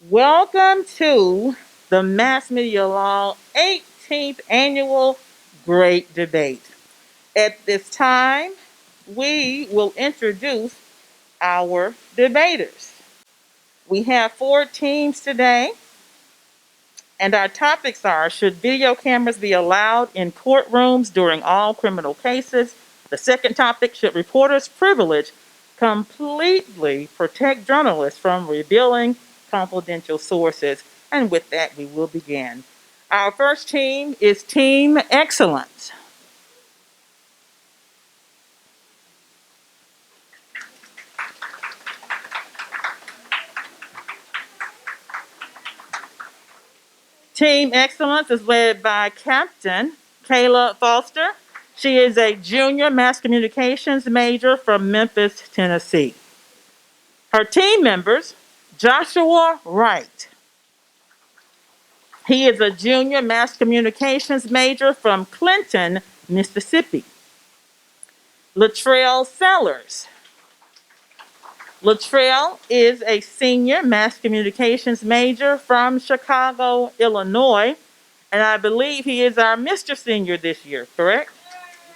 Welcome to the Mass Media Law 18th Annual Great Debate. At this time, we will introduce our debaters. We have 4 teams today, and our topics are: should video cameras be allowed in courtrooms during all criminal cases? The second topic: should reporters' privilege completely protect journalists from revealing confidential sources? And with that, we will begin. Our first team is Team Excellence. Team Excellence is led by Captain Kayla Foster. She is a junior mass communications major from Memphis, Tennessee. Her team members: Joshua Wright. He is a junior mass communications major from Clinton, Mississippi. Latrell Sellers. Latrell is a senior mass communications major from Chicago, Illinois, and I believe he is our Mr. Senior this year, correct?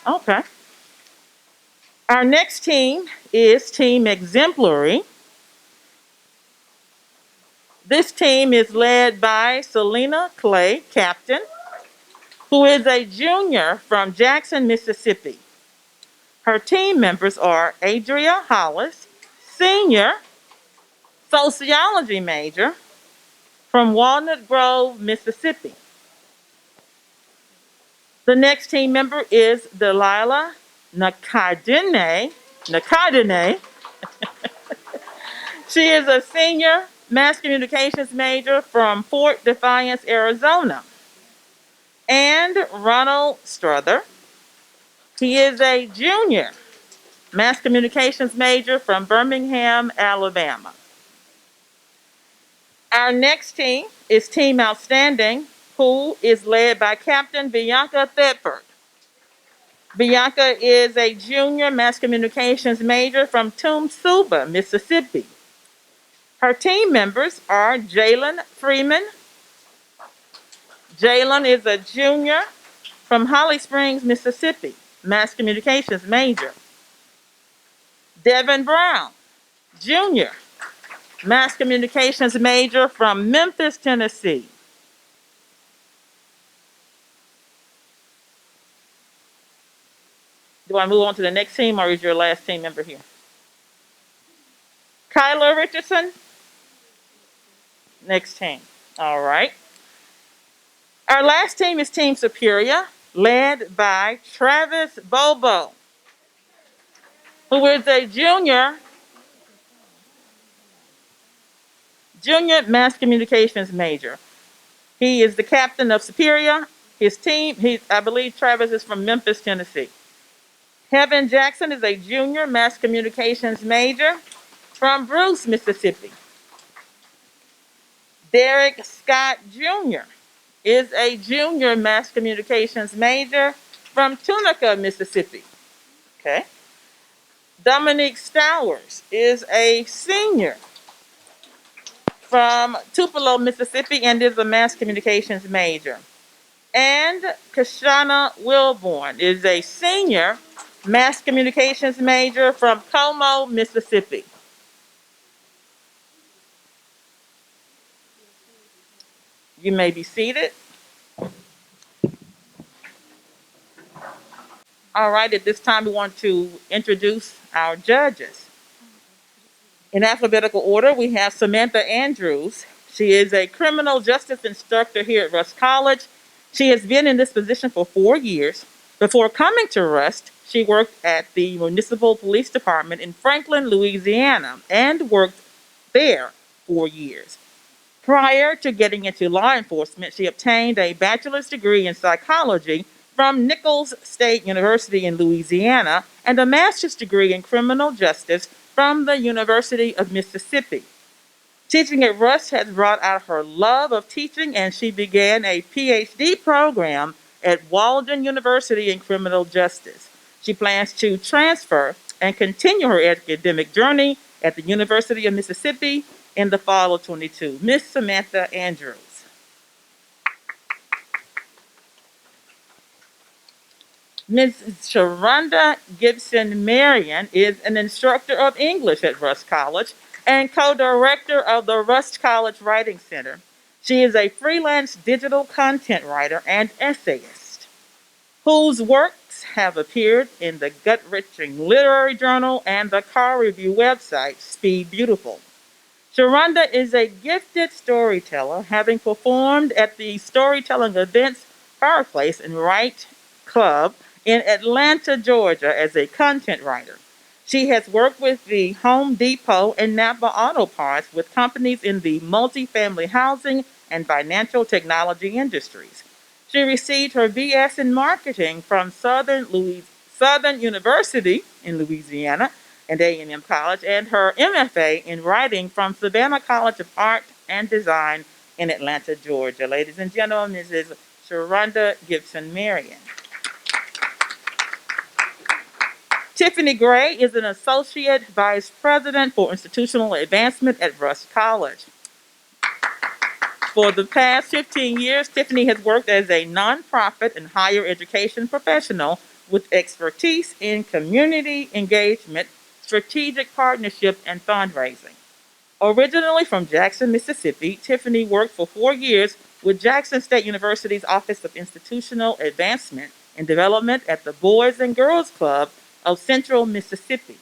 Okay. Our next team is Team Exemplary. This team is led by Selena Clay, captain, who is a junior from Jackson, Mississippi. Her team members are Adria Hollis, senior sociology major from Walnut Grove, Mississippi. The next team member is Delilah Nakadene. She is a senior mass communications major from Fort Defiance, Arizona. And Ronald Struther. He is a junior mass communications major from Birmingham, Alabama. Our next team is Team Outstanding, who is led by Captain Bianca Thetford. Bianca is a junior mass communications major from Tumsuba, Mississippi. Her team members are Jalen Freeman. Jalen is a junior from Holly Springs, Mississippi, mass communications major. Devin Brown, junior, mass communications major from Memphis, Tennessee. Do I move on to the next team, or is your last team member here? Kyla Richardson? Next team. All right. Our last team is Team Superior, led by Travis Bobo, who is a junior mass communications major. He is the captain of Superior. His team, I believe Travis is from Memphis, Tennessee. Kevin Jackson is a junior mass communications major from Bruce, Mississippi. Derek Scott Jr. is a junior mass communications major from Tunica, Mississippi. Okay. Dominique Stowers is a senior from Tupelo, Mississippi, and is a mass communications major. And Kashana Wilborn is a senior mass communications major from Como, Mississippi. You may be seated. All right, at this time we want to introduce our judges. In alphabetical order, we have Samantha Andrews. She is a criminal justice instructor here at Rust College. She has been in this position for 4 years. Before coming to Rust, she worked at the Municipal Police Department in Franklin, Louisiana, and worked there 4 years. Prior to getting into law enforcement, she obtained a bachelor's degree in psychology from Nichols State University in Louisiana and a master's degree in criminal justice from the University of Mississippi. Teaching at Rust has brought out her love of teaching, and she began a PhD program at Walden University in criminal justice. She plans to transfer and continue her academic journey at the University of Mississippi in the fall of 22. Miss Samantha Andrews. Ms. Sharonda Gibson Marion is an instructor of English at Rust College and co-director of the Rust College Writing Center. She is a freelance digital content writer and essayist whose works have appeared in the gut-wrenching literary journal and the car review website Speed Beautiful. Sharonda is a gifted storyteller, having performed at the storytelling events Fireplace and Write Club in Atlanta, Georgia, as a content writer. She has worked with the Home Depot and Napa Auto Parts with companies in the multifamily housing and financial technology industries. She received her BS in marketing from Southern University in Louisiana and A&M College, and her MFA in writing from Savannah College of Art and Design in Atlanta, Georgia. Ladies and gentlemen, Mrs. Sharonda Gibson Marion. Tiffany Gray is an Associate Vice President for Institutional Advancement at Rust College. For the past 15 years, Tiffany has worked as a nonprofit and higher education professional with expertise in community engagement, strategic partnership, and fundraising. Originally from Jackson, Mississippi, Tiffany worked for 4 years with Jackson State University's Office of Institutional Advancement and Development at the Boys and Girls Club of Central Mississippi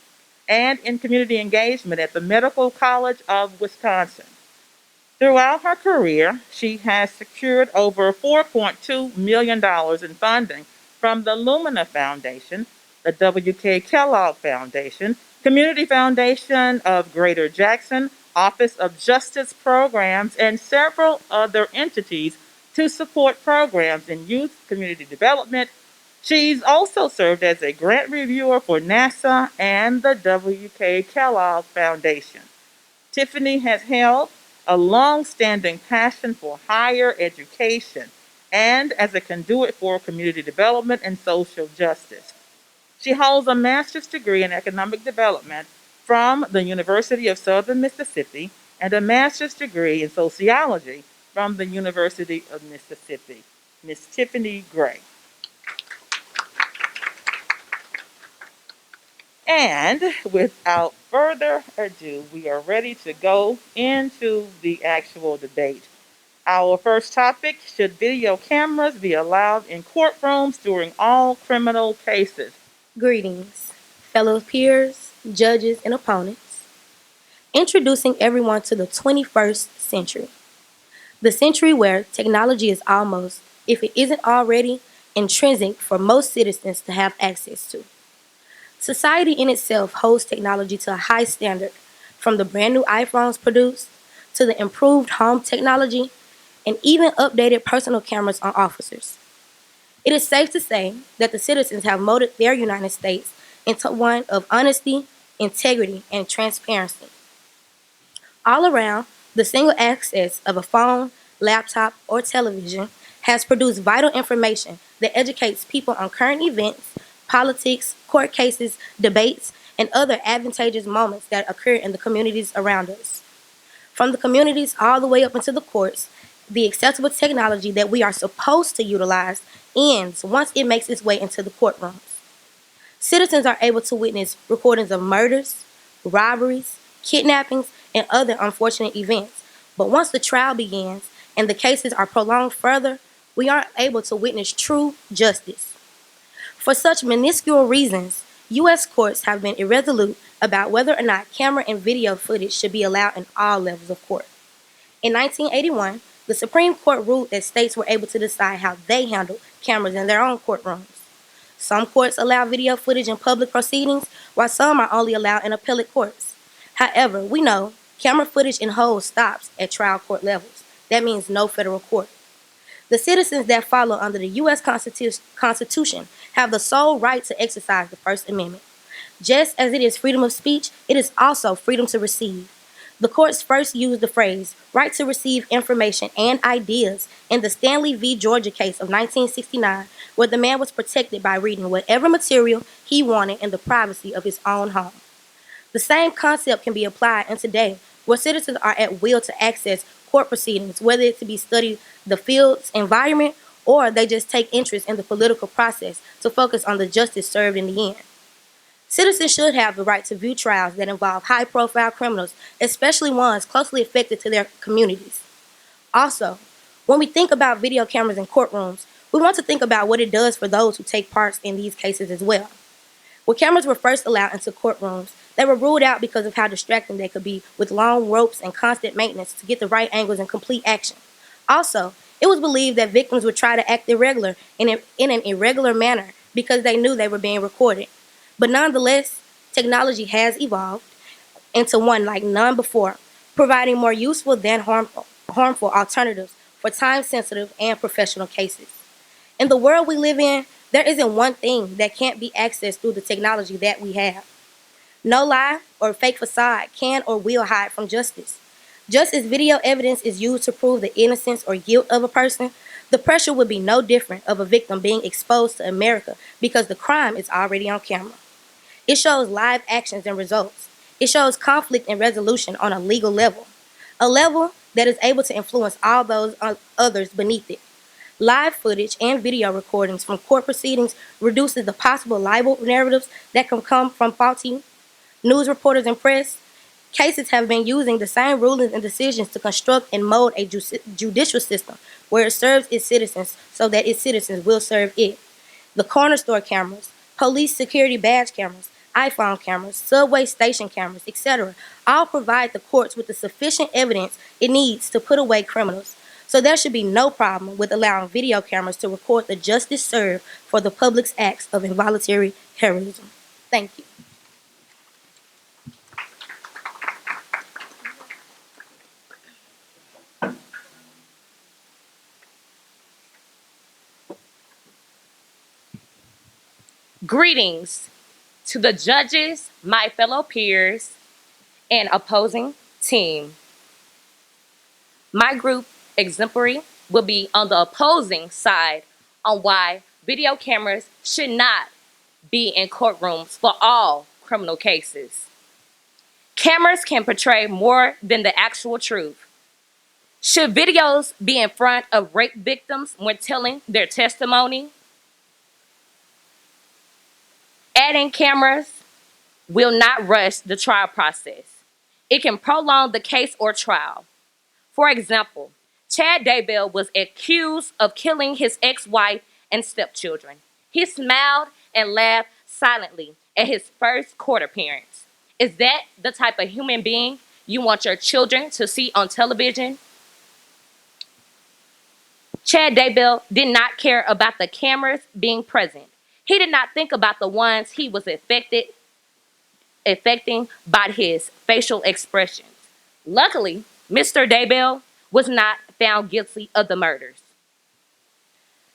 and in community engagement at the Medical College of Wisconsin. Throughout her career, she has secured over $4.2 million in funding from the Lumina Foundation, the W.K. Kellogg Foundation, Community Foundation of Greater Jackson, Office of Justice Programs, and several other entities to support programs in youth community development. She's also served as a grant reviewer for NASA and the W.K. Kellogg Foundation. Tiffany has held a long-standing passion for higher education and as a conduit for community development and social justice. She holds a master's degree in economic development from the University of Southern Mississippi and a master's degree in sociology from the University of Mississippi. Miss Tiffany Gray. And without further ado, we are ready to go into the actual debate. Our first topic: should video cameras be allowed in courtrooms during all criminal cases? Greetings, fellow peers, judges, and opponents. Introducing everyone to the 21st century. The century where technology is almost, if it isn't already, intrinsic for most citizens to have access to. Society in itself holds technology to a high standard, from the brand new iPhones produced to the improved home technology and even updated personal cameras on officers. It is safe to say that the citizens have molded their United States into one of honesty, integrity, and transparency. All around, the single access of a phone, laptop, or television has produced vital information that educates people on current events, politics, court cases, debates, and other advantageous moments that occur in the communities around us. From the communities all the way up into the courts, the accessible technology that we are supposed to utilize ends once it makes its way into the courtrooms. Citizens are able to witness recordings of murders, robberies, kidnappings, and other unfortunate events. But once the trial begins and the cases are prolonged further, we aren't able to witness true justice. For such minuscule reasons, U.S. courts have been irresolute about whether or not camera and video footage should be allowed in all levels of court. In 1981, the Supreme Court ruled that states were able to decide how they handled cameras in their own courtrooms. Some courts allow video footage in public proceedings, while some are only allowed in appellate courts. However, we know camera footage in whole stops at trial court levels. That means no federal court. The citizens that follow under the U.S. Constitution have the sole right to exercise the First Amendment. Just as it is freedom of speech, it is also freedom to receive. The courts first used the phrase right to receive information and ideas in the Stanley v. Georgia case of 1969, where the man was protected by reading whatever material he wanted in the privacy of his own home. The same concept can be applied in today where citizens are at will to access court proceedings, whether it to be study the field's environment or they just take interest in the political process to focus on the justice served in the end. Citizens should have the right to view trials that involve high-profile criminals, especially ones closely affected to their communities. Also, when we think about video cameras in courtrooms, we want to think about what it does for those who take part in these cases as well. When cameras were first allowed into courtrooms, they were ruled out because of how distracting they could be with long ropes and constant maintenance to get the right angles and complete action. Also, it was believed that victims would try to act irregular in an irregular manner because they knew they were being recorded. But nonetheless, technology has evolved into one like none before, providing more useful than harmful alternatives for time-sensitive and professional cases. In the world we live in, there isn't one thing that can't be accessed through the technology that we have. No lie or fake facade can or will hide from justice. Just as video evidence is used to prove the innocence or guilt of a person, the pressure would be no different of a victim being exposed to America because the crime is already on camera. It shows live actions and results. It shows conflict and resolution on a legal level, a level that is able to influence all those others beneath it. Live footage and video recordings from court proceedings reduces the possible libel narratives that can come from faulty news reporters and press. Cases have been using the same rulings and decisions to construct and mold a judicial system where it serves its citizens so that its citizens will serve it. The corner store cameras, police security badge cameras, iPhone cameras, subway station cameras, etc., all provide the courts with the sufficient evidence it needs to put away criminals. So there should be no problem with allowing video cameras to record the justice served for the public's acts of involuntary heroism. Thank you. Greetings to the judges, my fellow peers, and opposing team. My group, Exemplary, will be on the opposing side on why video cameras should not be in courtrooms for all criminal cases. Cameras can portray more than the actual truth. Should videos be in front of rape victims when telling their testimony? Adding cameras will not rush the trial process. It can prolong the case or trial. For example, Chad Daybell was accused of killing his ex-wife and stepchildren. He smiled and laughed silently at his first court appearance. Is that the type of human being you want your children to see on television? Chad Daybell did not care about the cameras being present. He did not think about the ones he was affecting by his facial expressions. Luckily, Mr. Daybell was not found guilty of the murders.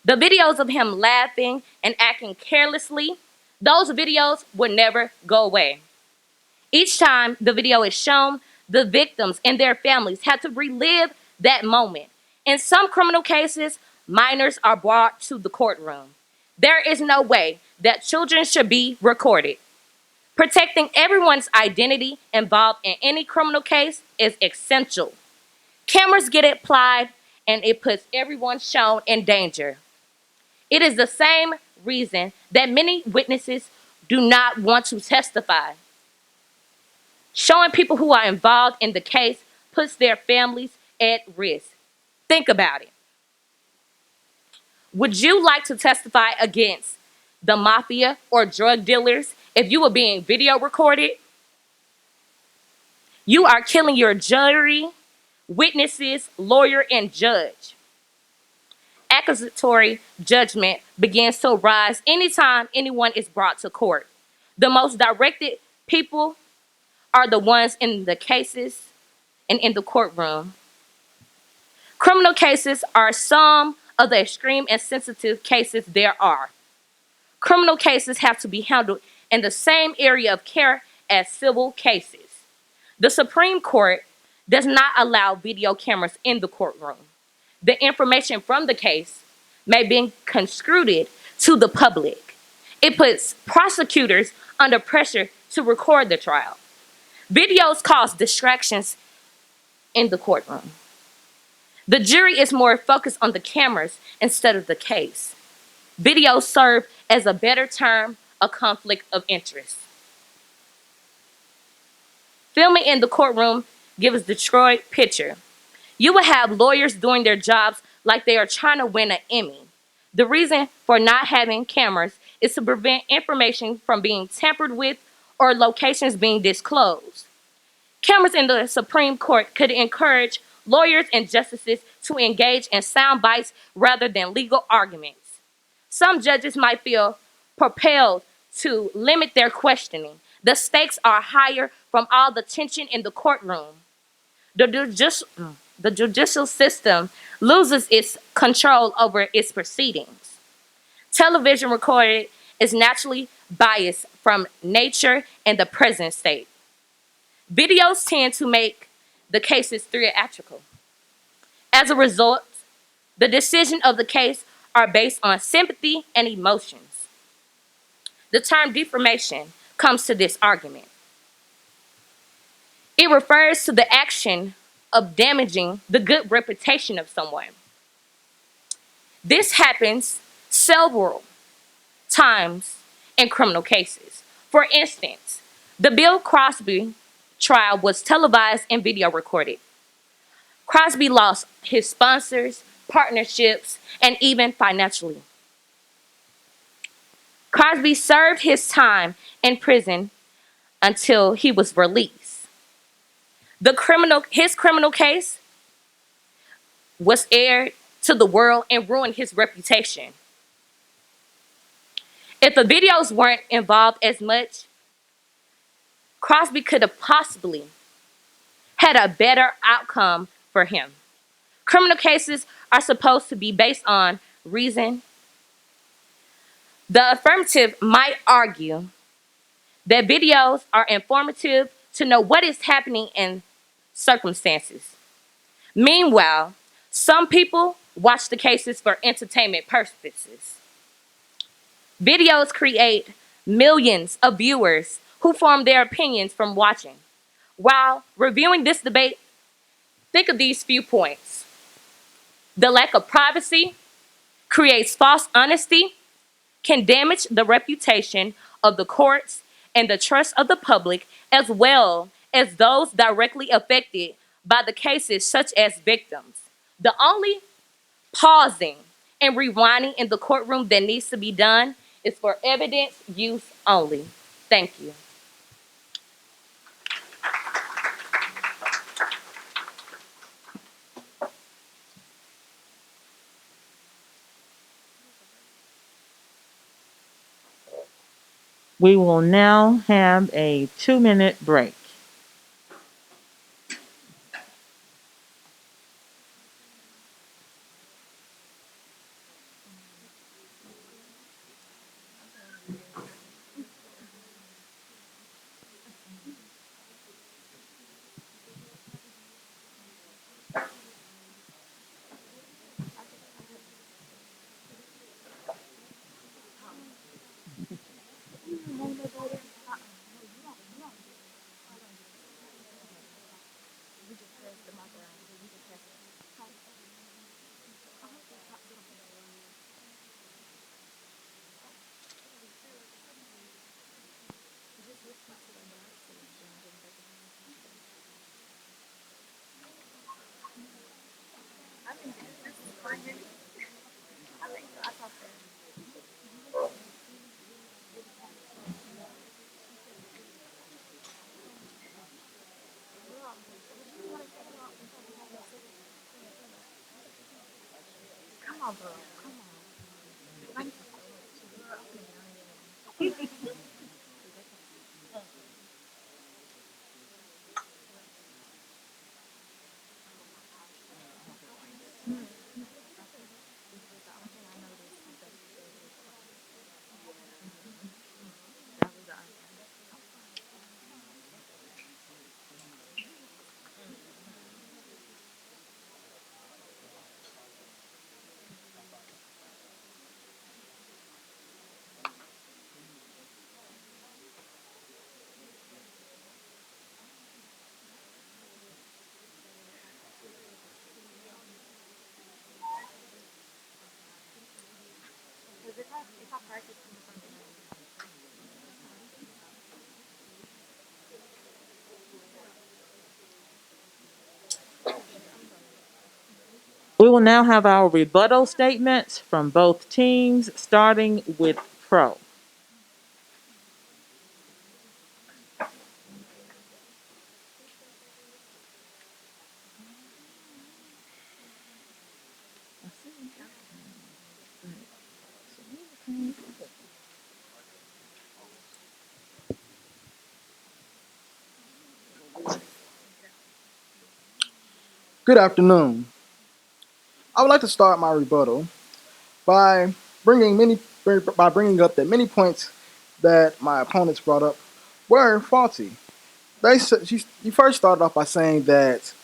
The videos of him laughing and acting carelessly, those videos would never go away. Each time the video is shown, the victims and their families have to relive that moment. In some criminal cases, minors are brought to the courtroom. There is no way that children should be recorded. Protecting everyone's identity involved in any criminal case is essential. Cameras get applied and it puts everyone shown in danger. It is the same reason that many witnesses do not want to testify. Showing people who are involved in the case puts their families at risk. Think about it. Would you like to testify against the mafia or drug dealers if you were being video recorded? You are killing your jury, witnesses, lawyer, and judge. Accusatory judgment begins to arise anytime anyone is brought to court. The most directed people are the ones in the cases and in the courtroom. Criminal cases are some of the extreme and sensitive cases there are. Criminal cases have to be handled in the same area of care as civil cases. The Supreme Court does not allow video cameras in the courtroom. The information from the case may be construed to the public. It puts prosecutors under pressure to record the trial. Videos cause distractions in the courtroom. The jury is more focused on the cameras instead of the case. Videos serve as a better term, a conflict of interest. Filming in the courtroom gives the Detroit picture. You will have lawyers doing their jobs like they are trying to win an Emmy. The reason for not having cameras is to prevent information from being tampered with or locations being disclosed. Cameras in the Supreme Court could encourage lawyers and justices to engage in sound bites rather than legal arguments. Some judges might feel propelled to limit their questioning. The stakes are higher from all the tension in the courtroom. The, judici- the judicial system loses its control over its proceedings. Television recorded is naturally biased from nature and the present state. Videos tend to make the cases theatrical. As a result, the decision of the case are based on sympathy and emotions. The term defamation comes to this argument. It refers to the action of damaging the good reputation of someone. This happens several times in criminal cases. For instance, the Bill Cosby trial was televised and video recorded. Crosby lost his sponsors, partnerships, and even financially. Crosby served his time in prison until he was released. His criminal case was aired to the world and ruined his reputation. If the videos weren't involved as much, Crosby could have possibly had a better outcome for him. Criminal cases are supposed to be based on reason. The affirmative might argue that videos are informative to know what is happening in circumstances. Meanwhile, some people watch the cases for entertainment purposes. Videos create millions of viewers who form their opinions from watching. While reviewing this debate, think of these few points. The lack of privacy creates false honesty, can damage the reputation of the courts and the trust of the public, as well as those directly affected by the cases, such as victims. The only pausing and rewinding in the courtroom that needs to be done is for evidence use only. Thank you. We will now have a 2-minute break. We will now have our rebuttal statements from both teams, starting with Pro. Good afternoon. I would like to start my rebuttal by bringing up that many points that my opponents brought up were faulty. You first started off by saying that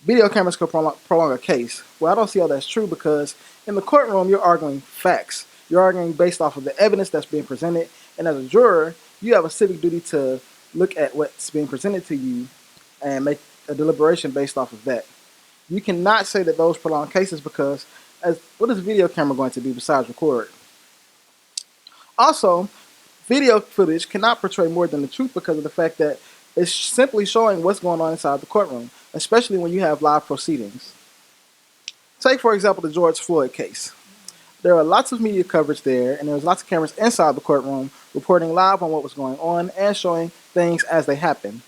video cameras could prolong a case. Well, I don't see how that's true because in the courtroom you're arguing facts. You're arguing based off of the evidence that's being presented, and as a juror, you have a civic duty to look at what's being presented to you and make a deliberation based off of that. You cannot say that those prolong cases because what is a video camera going to do besides record? Also, video footage cannot portray more than the truth because of the fact that it's simply showing what's going on inside the courtroom, especially when you have live proceedings. Take, for example, the George Floyd case. There are lots of media coverage there, and there was lots of cameras inside the courtroom reporting live on what was going on and showing things as they happen.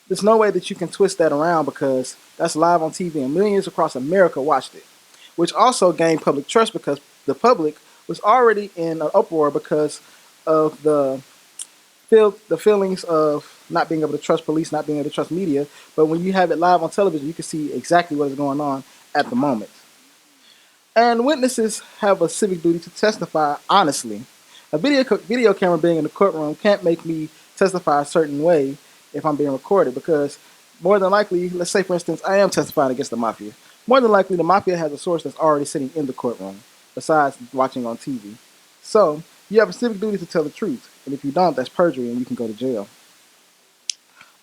There's no way that you can twist that around because that's live on TV and millions across America watched it, which also gained public trust because the public was already in an uproar because of the feelings of not being able to trust police, not being able to trust media. But when you have it live on television, you can see exactly what is going on at the moment. And witnesses have a civic duty to testify honestly. A video camera being in the courtroom can't make me testify a certain way if I'm being recorded because more than likely, let's say for instance, I am testifying against the mafia. More than likely, the mafia has a source that's already sitting in the courtroom besides watching on TV. So you have a civic duty to tell the truth, and if you don't, that's perjury and you can go to jail.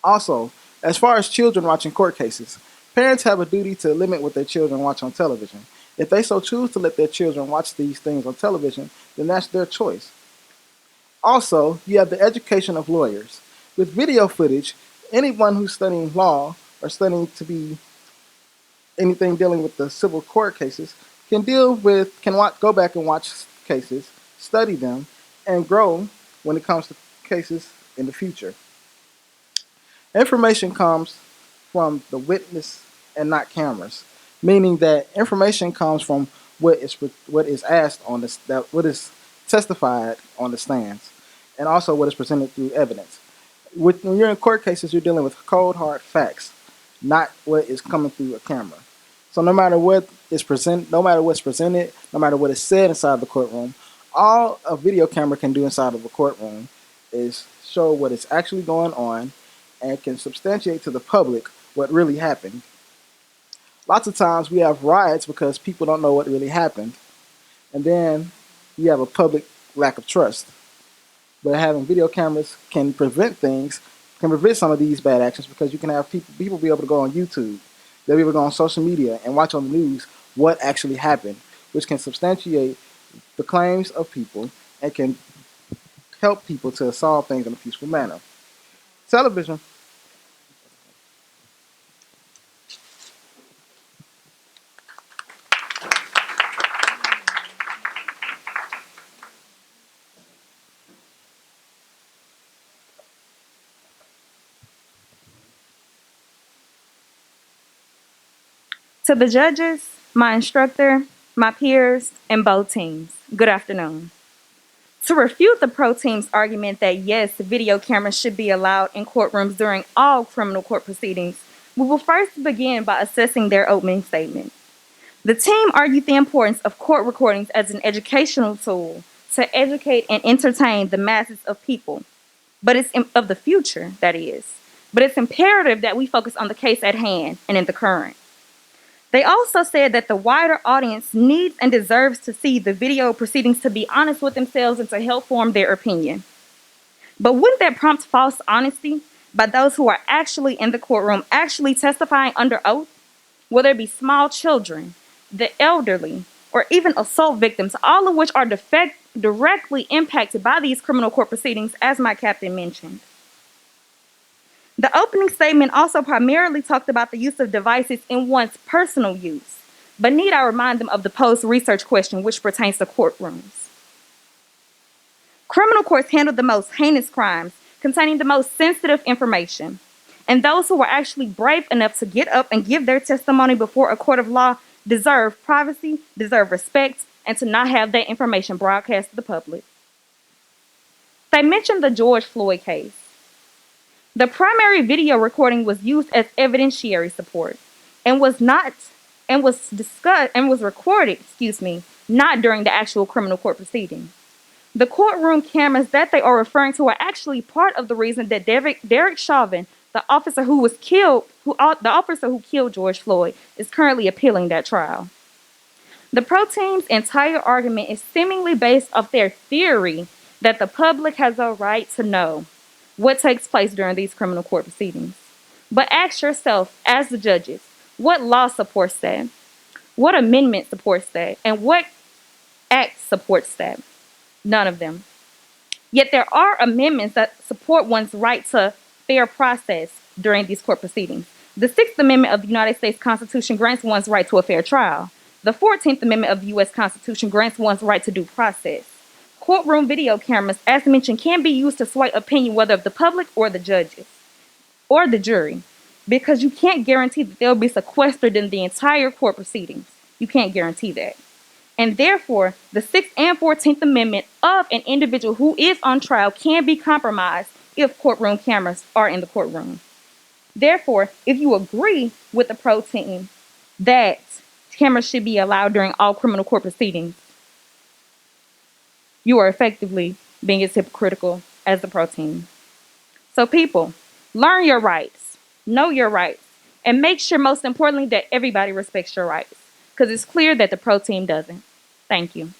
Also, as far as children watching court cases, parents have a duty to limit what their children watch on television. If they so choose to let their children watch these things on television, then that's their choice. Also, you have the education of lawyers. With video footage, anyone who's studying law or studying to be anything dealing with the civil court cases can go back and watch cases, study them, and grow when it comes to cases in the future. Information comes from the witness and not cameras, meaning that information comes from what is asked on what is testified on the stands, and also what is presented through evidence. When you're in court cases, you're dealing with cold hard facts, not what is coming through a camera. So no matter what is presented, no matter what's presented, no matter what is said inside the courtroom, all a video camera can do inside of a courtroom is show what is actually going on and can substantiate to the public what really happened. Lots of times we have riots because people don't know what really happened, and then you have a public lack of trust. But having video cameras can prevent some of these bad actions because you can have people be able to go on YouTube, they'll be able to go on social media and watch on the news what actually happened, which can substantiate the claims of people and can help people to solve things in a peaceful manner. Television. To the judges, my instructor, my peers, and both teams, good afternoon. To refute the pro team's argument that yes, video cameras should be allowed in courtrooms during all criminal court proceedings, we will first begin by assessing their opening statement. The team argued the importance of court recordings as an educational tool to educate and entertain the masses of people, but it's of the future, that is. But it's imperative that we focus on the case at hand and in the current. They also said that the wider audience needs and deserves to see the video proceedings to be honest with themselves and to help form their opinion. But wouldn't that prompt false honesty by those who are actually in the courtroom, actually testifying under oath? Whether it be small children, the elderly, or even assault victims, all of which are directly impacted by these criminal court proceedings, as my captain mentioned. The opening statement also primarily talked about the use of devices in one's personal use, But need I remind them of the post-research question which pertains to courtrooms? Criminal courts handle the most heinous crimes containing the most sensitive information. And those who were actually brave enough to get up and give their testimony before a court of law deserve privacy, deserve respect, and to not have that information broadcast to the public. They mentioned the George Floyd case. The primary video recording was used as evidentiary support and was recorded, not during the actual criminal court proceeding. The courtroom cameras that they are referring to are actually part of the reason that Derek Chauvin, the officer who killed George Floyd, is currently appealing that trial. The pro team's entire argument is seemingly based off their theory that the public has a right to know what takes place during these criminal court proceedings. But ask yourself, as the judges, what law supports that? What amendment supports that? And what act supports that? None of them. Yet there are amendments that support one's right to fair process during these court proceedings. The Sixth Amendment of the United States Constitution grants one's right to a fair trial. The 14th Amendment of the U.S. Constitution grants one's right to due process. Courtroom video cameras, as mentioned, can be used to sway opinion whether of the public or the judges or the jury, because you can't guarantee that they'll be sequestered in the entire court proceedings. You can't guarantee that. And therefore, the 6th and 14th Amendment of an individual who is on trial can be compromised if courtroom cameras are in the courtroom. Therefore, if you agree with the pro team that cameras should be allowed during all criminal court proceedings, you are effectively being as hypocritical as the pro team. So people, learn your rights, know your rights, and make sure, most importantly, that everybody respects your rights, because it's clear that the pro team doesn't. Thank you.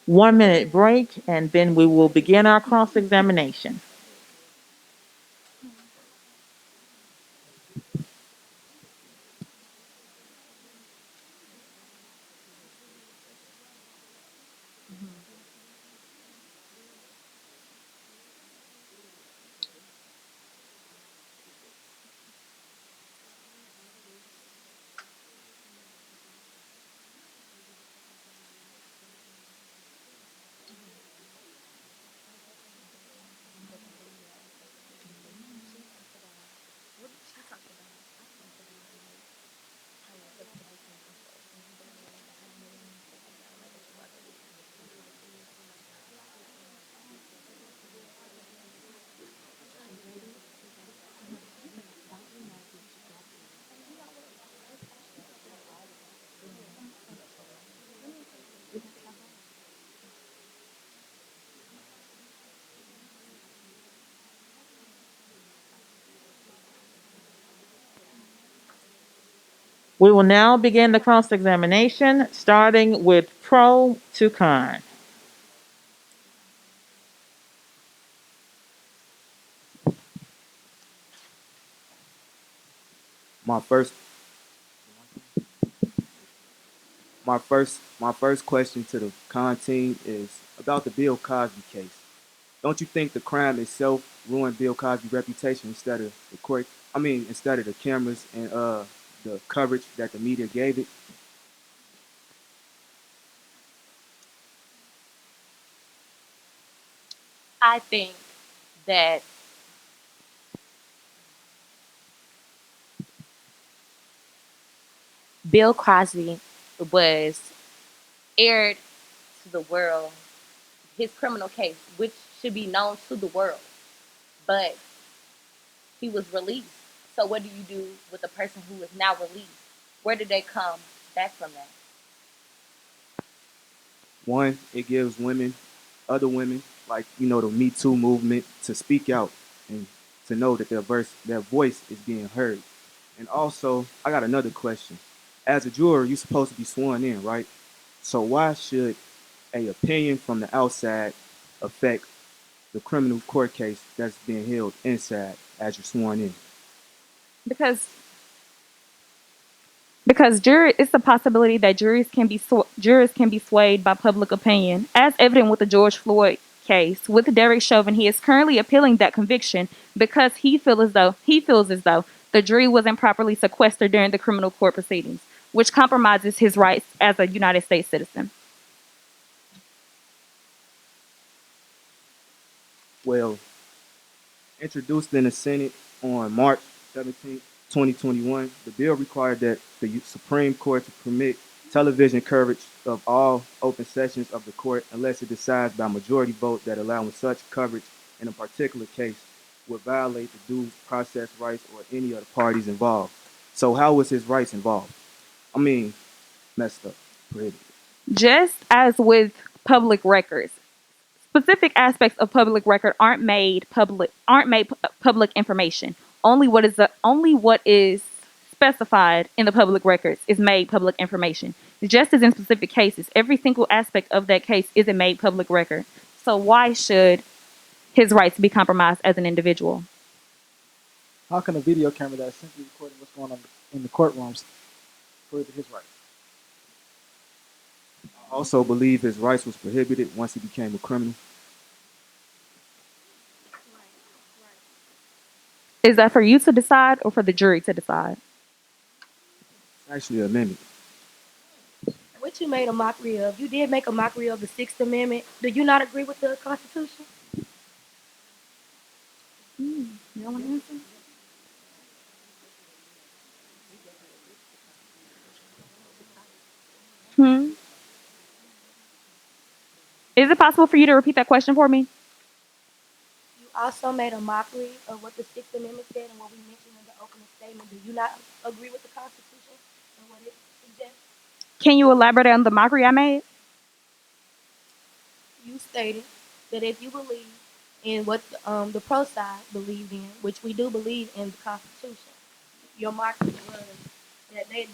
One minute break, and then we will begin our cross-examination. We will now begin the cross-examination, starting with pro to con. My first my first question to the con team is about the Bill Cosby case. Don't you think the crime itself ruined Bill Cosby's reputation instead of instead of the cameras and the coverage that the media gave it? I think that Bill Cosby was aired to the world, his criminal case, which should be known to the world, but he was released. So what do you do with a person who is now released? Where did they come back from that? One, it gives other women, like the Me Too movement, to speak out and to know that their voice is being heard. And also, I got another question. As a juror, you're supposed to be sworn in, right? So why should a opinion from the outside affect the criminal court case that's being held inside as you're sworn in? Because Because it's a possibility that jurors can be swayed by public opinion, as evident with the George Floyd case. With Derek Chauvin, he is currently appealing that conviction because he feels as though the jury was improperly sequestered during the criminal court proceedings, which compromises his rights as a United States citizen. Well, introduced in the Senate on March 17, 2021, the bill required that the Supreme Court to permit television coverage of all open sessions of the court unless it decides by majority vote that allowing such coverage in a particular case would violate the due process rights or any of the parties involved. So how was his rights involved? I mean, messed up, prohibited. Just as with public records, specific aspects of public record aren't made public information. Only what is specified in the public records is made public information. Just as in specific cases, every single aspect of that case isn't made public record. So why should his rights be compromised as an individual? How can a video camera that's simply recording what's going on in the courtrooms prohibit his rights? I also believe his rights was prohibited once he became a criminal. Is that for you to decide or for the jury to decide? It's actually an amendment. What you made a mockery of? You did make a mockery of the Sixth Amendment. Do you not agree with the Constitution? You don't want to answer? Hmm. Is it possible for you to repeat that question for me? You also made a mockery of what the Sixth Amendment said and what we mentioned in the opening statement. Do you not agree with the Constitution and what it suggests? Can you elaborate on the mockery I made? You stated that if you believe in what the pro side believed in, which we do believe in the Constitution, your mockery was that they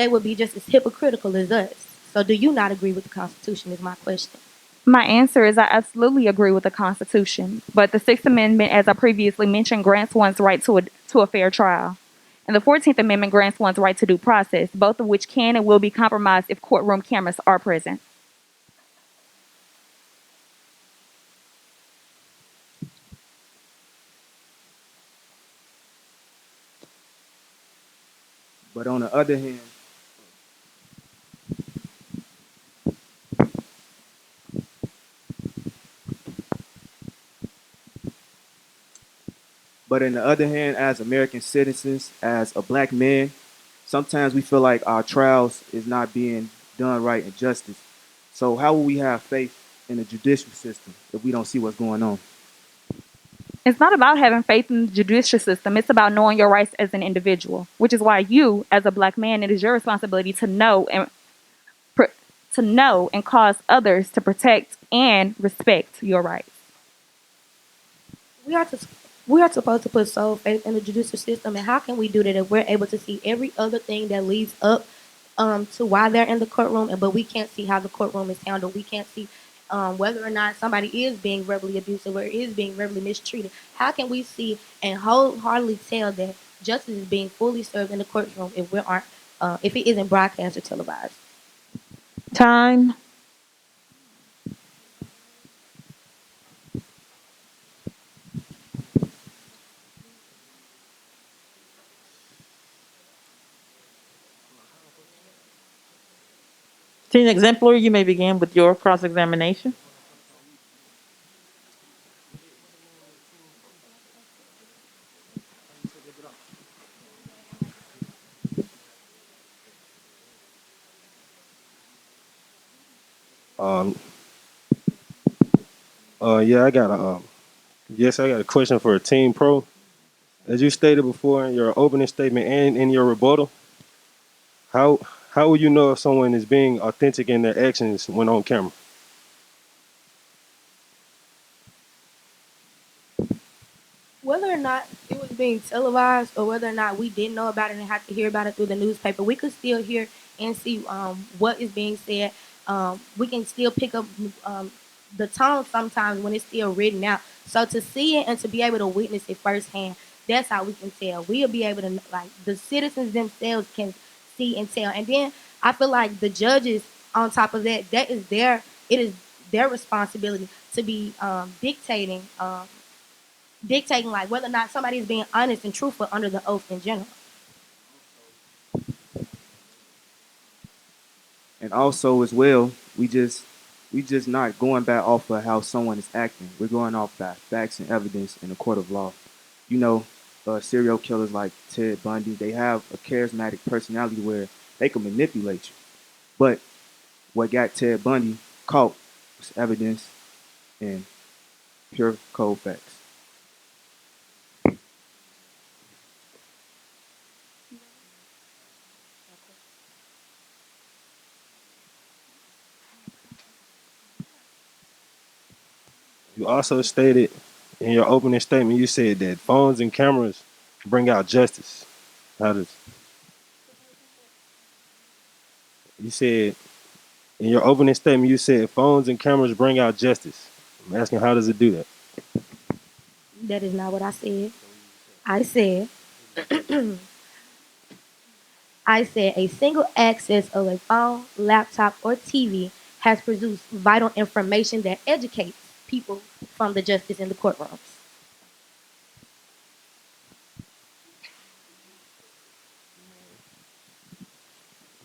would be just as hypocritical as us. So do you not agree with the Constitution is my question. My answer is I absolutely agree with the Constitution, but the Sixth Amendment, as I previously mentioned, grants one's right to a fair trial. And the 14th Amendment grants one's right to due process, both of which can and will be compromised if courtroom cameras are present. But on the other hand, as American citizens, as a black man, sometimes we feel like our trials is not being done right and justice. So how will we have faith in the judicial system if we don't see what's going on? It's not about having faith in the judicial system. It's about knowing your rights as an individual, which is why you, as a black man, it is your responsibility to know and cause others to protect and respect your rights. We are to we are supposed to put sole faith in the judicial system, and how can we do that if we're able to see every other thing that leads up to why they're in the courtroom, but we can't see how the courtroom is handled. We can't see whether or not somebody is being verbally abusive or is being verbally mistreated. How can we see and wholeheartedly tell that justice is being fully served in the courtroom if it isn't broadcast or televised? Time. Teen Exemplary, you may begin with your cross-examination. Um, yeah, I got a question for a team pro. As you stated before in your opening statement and in your rebuttal, how how will you know if someone is being authentic in their actions when on camera? Whether or not it was being televised or whether or not we didn't know about it and had to hear about it through the newspaper, we could still hear and see what is being said. We can still pick up the tone sometimes when it's still written out. So to see it and to be able to witness it firsthand, That's how we can tell. We'll be able to, like, the citizens themselves can see and tell. And then I feel like the judges, on top of that, it is their responsibility to be dictating like whether or not somebody is being honest and truthful under the oath in general. And also as well, we just not going back off of how someone is acting. We're going off by facts and evidence in a court of law. You know, serial killers like Ted Bundy, they have a charismatic personality where they can manipulate you. But what got Ted Bundy caught was evidence and pure cold facts. You also stated in your opening statement, you said that phones and cameras bring out justice. How does you said in your opening statement, you said phones and cameras bring out justice. I'm asking, how does it do that? That is not what I said. I said I said a single access of a phone, laptop, or TV has produced vital information that educates people from the justice in the courtrooms.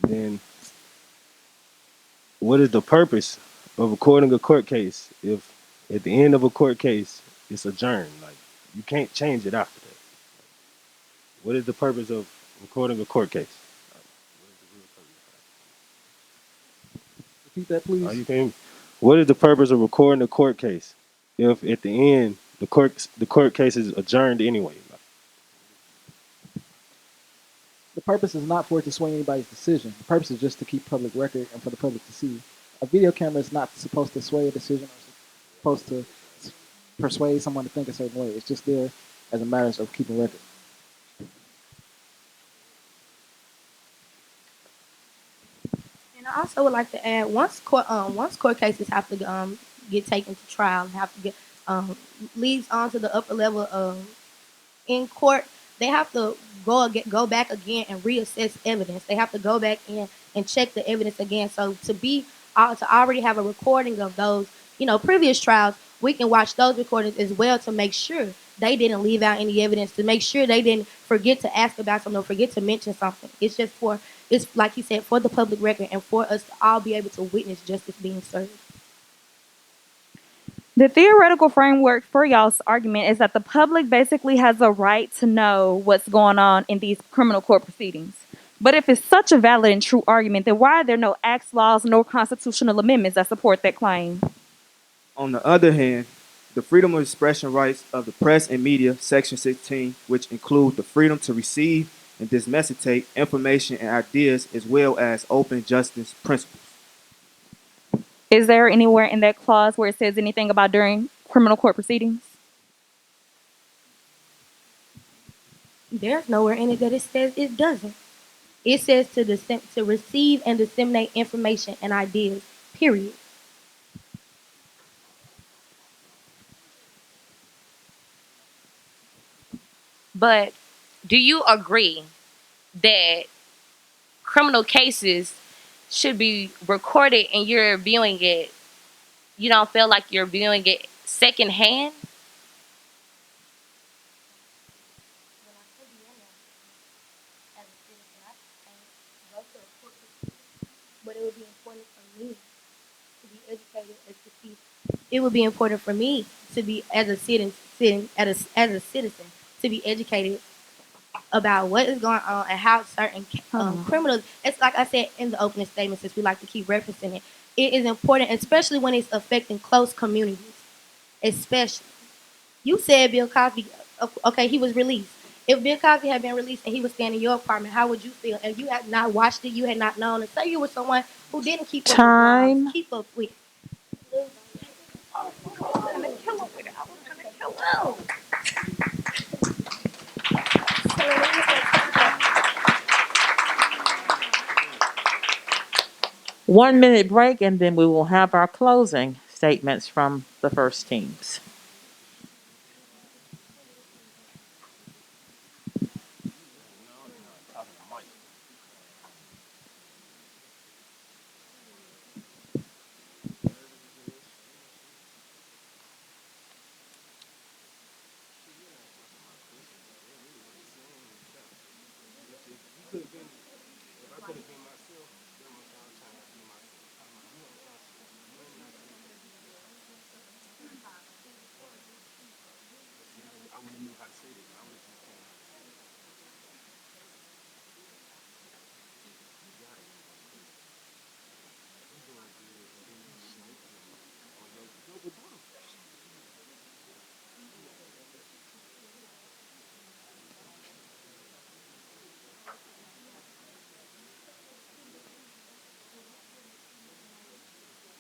Then what is the purpose of recording a court case if at the end of a court case it's adjourned? Like you can't change it after that. What is the purpose of recording a court case? Repeat that, please. You can. What is the purpose of recording a court case if at the end the court case is adjourned anyway? The purpose is not for it to sway anybody's decision. The purpose is just to keep public record and for the public to see. A video camera is not supposed to sway a decision or supposed to persuade someone to think a certain way. It's just there as a matter of keeping record. And I also would like to add, once court cases have to get taken to trial, have to get leads on to the upper level in court, they have to go back again and reassess evidence. They have to go back in and check the evidence again. So to already have a recording of those, previous trials, we can watch those recordings as well to make sure they didn't leave out any evidence, to make sure they didn't forget to ask about something or forget to mention something. It's like you said, for the public record and for us to all be able to witness justice being served. The theoretical framework for y'all's argument is that the public basically has a right to know what's going on in these criminal court proceedings. But if it's such a valid and true argument, then why are there no acts, laws, nor constitutional amendments that support that claim? On the other hand, the freedom of expression rights of the press and media, Section 16, which include the freedom to receive and disseminate information and ideas as well as open justice principles. Is there anywhere in that clause where it says anything about during criminal court proceedings? There's nowhere in it that it says it doesn't. It says to receive and disseminate information and ideas, period. But do you agree that criminal cases should be recorded and you're viewing it, you don't feel like you're viewing it secondhand? But it would be important for me to be educated as to see. It would be important for me to be as a citizen to be educated about what is going on and how certain criminals. It's like I said in the opening statement, since we like to keep referencing it. It is important, especially when it's affecting close communities. Especially, you said Bill Cosby. Okay, he was released. If Bill Cosby had been released and he was staying in your apartment, how would you feel? And you had not watched it, you had not known. And say you were someone who didn't keep up with Time. laws, keep up with. One minute break, and then we will have our closing statements from the first teams.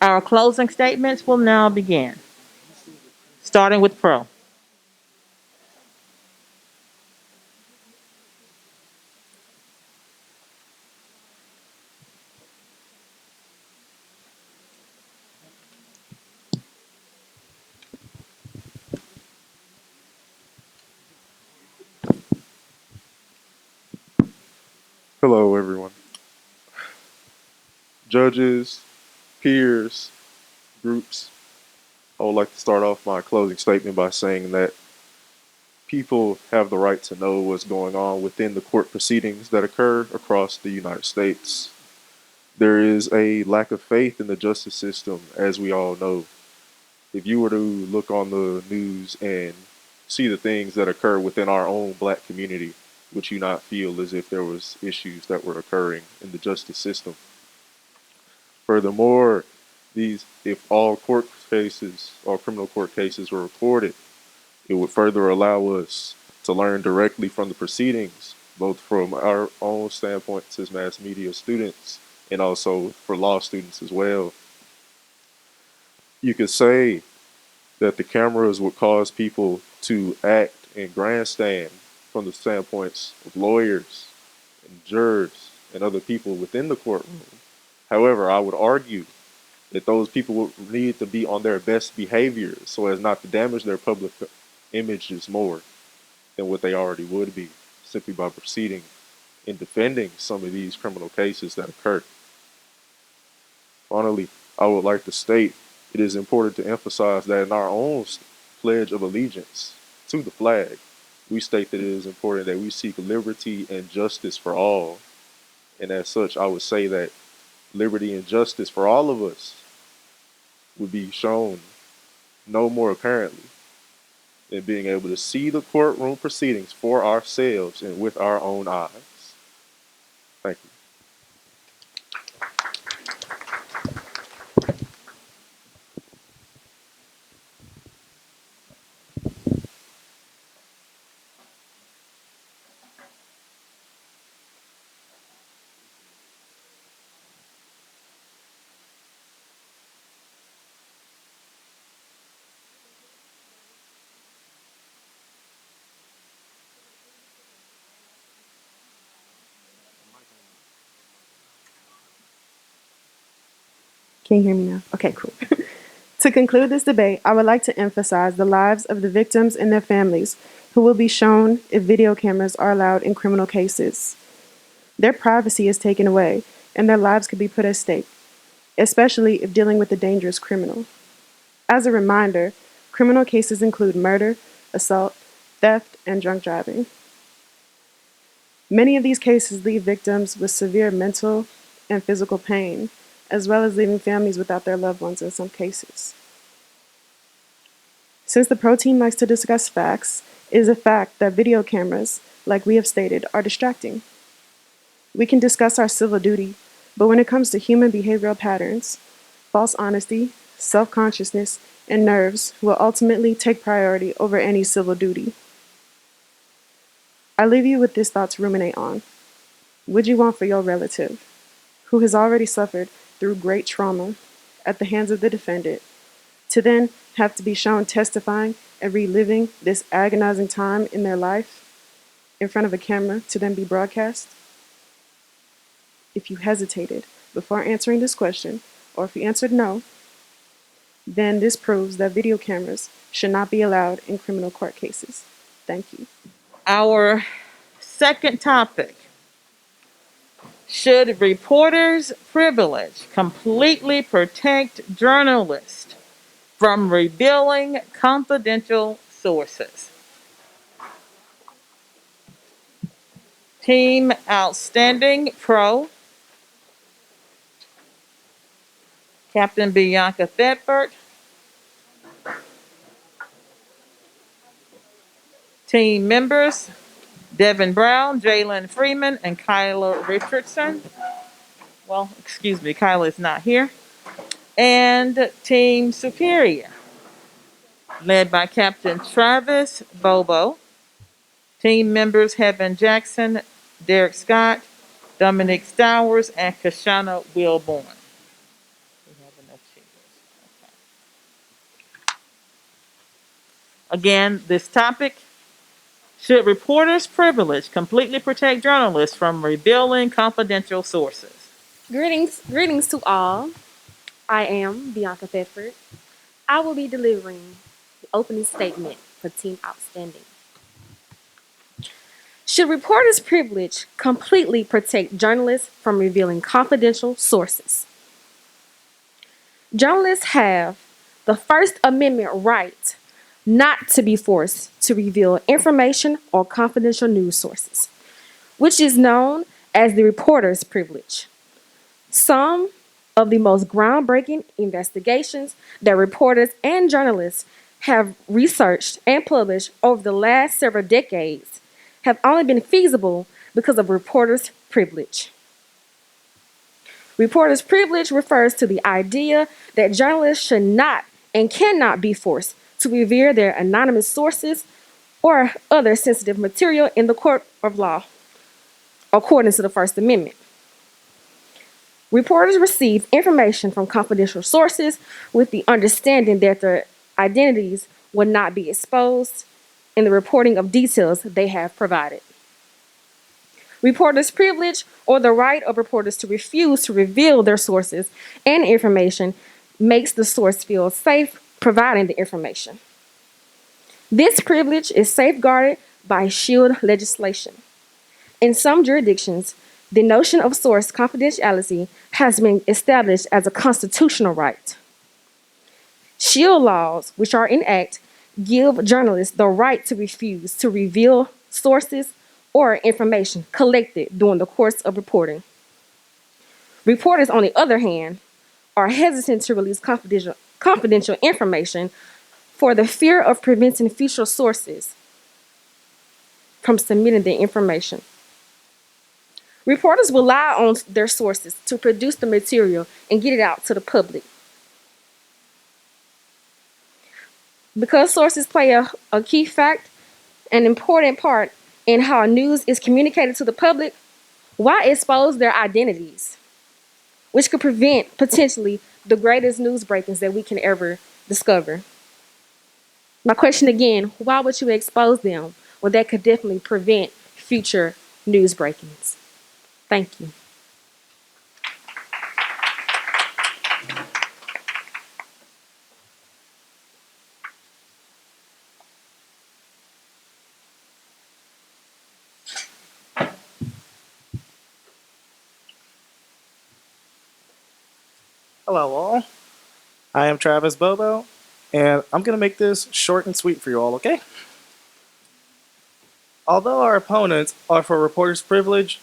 Our closing statements will now begin, starting with Pro. Hello, everyone. Judges, peers, groups. I would like to start off my closing statement by saying that people have the right to know what's going on within the court proceedings that occur across the United States. There is a lack of faith in the justice system, as we all know. If you were to look on the news and see the things that occur within our own black community, would you not feel as if there was issues that were occurring in the justice system? Furthermore, if all court cases, all criminal court cases were reported, it would further allow us to learn directly from the proceedings, both from our own standpoints as mass media students and also for law students as well. You could say that the cameras would cause people to act and grandstand from the standpoints of lawyers and jurors and other people within the courtroom. However, I would argue that those people would need to be on their best behavior so as not to damage their public images more than what they already would be, simply by proceeding in defending some of these criminal cases that occur. Finally, I would like to state it is important to emphasize that in our own pledge of allegiance to the flag, we state that it is important that we seek liberty and justice for all. And as such, I would say that liberty and justice for all of us would be shown no more apparently than being able to see the courtroom proceedings for ourselves and with our own eyes. Thank you. Can you hear me now? Okay, cool. To conclude this debate, I would like to emphasize the lives of the victims and their families who will be shown if video cameras are allowed in criminal cases. Their privacy is taken away and their lives could be put at stake, especially if dealing with a dangerous criminal. As a reminder, criminal cases include murder, assault, theft, and drunk driving. Many of these cases leave victims with severe mental and physical pain, as well as leaving families without their loved ones in some cases. Since the pro team likes to discuss facts, it is a fact that video cameras, like we have stated, are distracting. We can discuss our civil duty, but when it comes to human behavioral patterns, false honesty, self-consciousness, and nerves will ultimately take priority over any civil duty. I leave you with this thought to ruminate on. Would you want for your relative, who has already suffered through great trauma at the hands of the defendant, to then have to be shown testifying and reliving this agonizing time in their life in front of a camera to then be broadcast? If you hesitated before answering this question, or if you answered no, then this proves that video cameras should not be allowed in criminal court cases. Thank you. Our second topic: should reporters' privilege completely protect journalists from revealing confidential sources? Team Outstanding Pro, Captain Bianca Thetford. Team members, Devin Brown, Jalen Freeman, and Kyla Richardson. Well, excuse me, Kyla is not here. And Team Superior, led by Captain Travis Bobo. Team members, Heaven Jackson, Derek Scott, Dominic Stowers, and Kashana Wilborn. We have enough chairs. Again, this topic: should reporters' privilege completely protect journalists from revealing confidential sources? Greetings to all. I am Bianca Thetford. I will be delivering the opening statement for Team Outstanding. Should reporters' privilege completely protect journalists from revealing confidential sources? Journalists have the First Amendment right not to be forced to reveal information or confidential news sources, which is known as the reporter's privilege. Some of the most groundbreaking investigations that reporters and journalists have researched and published over the last several decades have only been feasible because of reporters' privilege. Reporters' privilege refers to the idea that journalists should not and cannot be forced to reveal their anonymous sources or other sensitive material in the court of law, according to the First Amendment. Reporters receive information from confidential sources with the understanding that their identities will not be exposed in the reporting of details they have provided. Reporters' privilege, or the right of reporters to refuse to reveal their sources and information, makes the source feel safe providing the information. This privilege is safeguarded by shield legislation. In some jurisdictions, the notion of source confidentiality has been established as a constitutional right. Shield laws, which are in act, give journalists the right to refuse to reveal sources or information collected during the course of reporting. Reporters, on the other hand, are hesitant to release confidential information for the fear of preventing future sources from submitting the information. Reporters rely on their sources to produce the material and get it out to the public. Because sources play a key fact, an important part in how news is communicated to the public, why expose their identities, which could prevent potentially the greatest news breakings that we can ever discover? My question again, why would you expose them? Well, that could definitely prevent future news breakings. Thank you. Hello, all. I am Travis Bobo, and I'm going to make this short and sweet for you all, okay? Although our opponents are for reporters' privilege,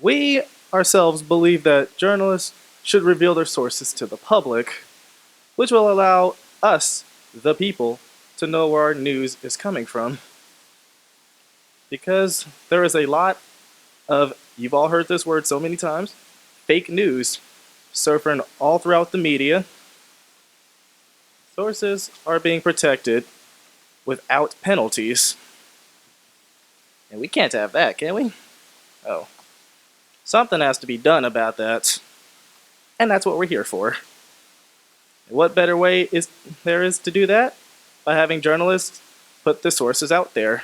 we ourselves believe that journalists should reveal their sources to the public, which will allow us, the people, to know where our news is coming from. Because there is a lot of, you've all heard this word so many times, fake news surfing all throughout the media. Sources are being protected without penalties. And we can't have that, can we? Oh. Something has to be done about that. And that's what we're here for. And what better way is there to do that? By having journalists put the sources out there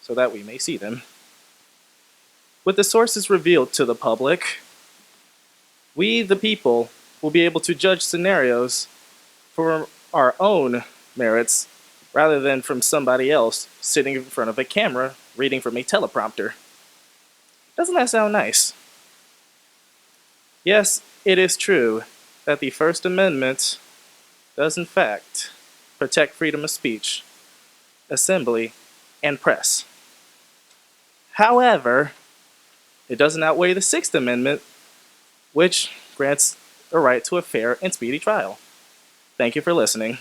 so that we may see them. With the sources revealed to the public, we, the people, will be able to judge scenarios for our own merits rather than from somebody else sitting in front of a camera reading from a teleprompter. Doesn't that sound nice? Yes, it is true that the First Amendment does in fact protect freedom of speech, assembly, and press. However, it doesn't outweigh the Sixth Amendment, which grants the right to a fair and speedy trial. Thank you for listening.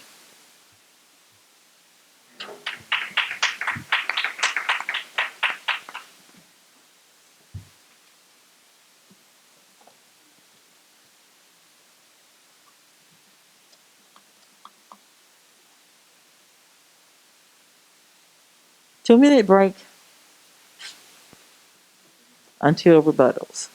Two-minute break until rebuttals.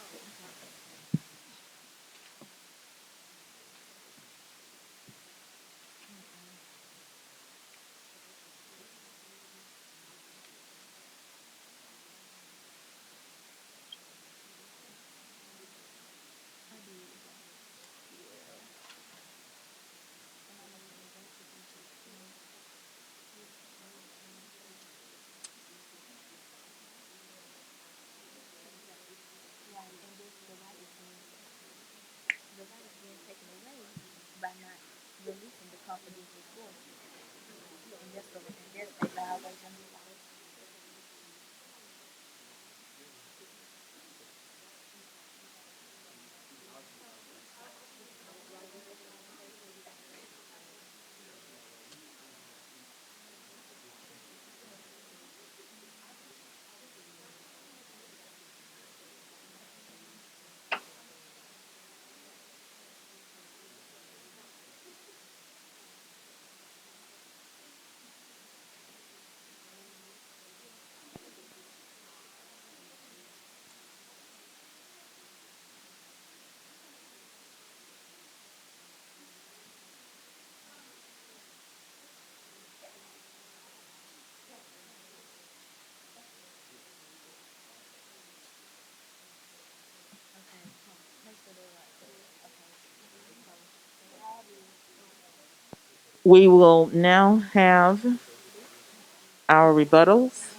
We will now have our rebuttals.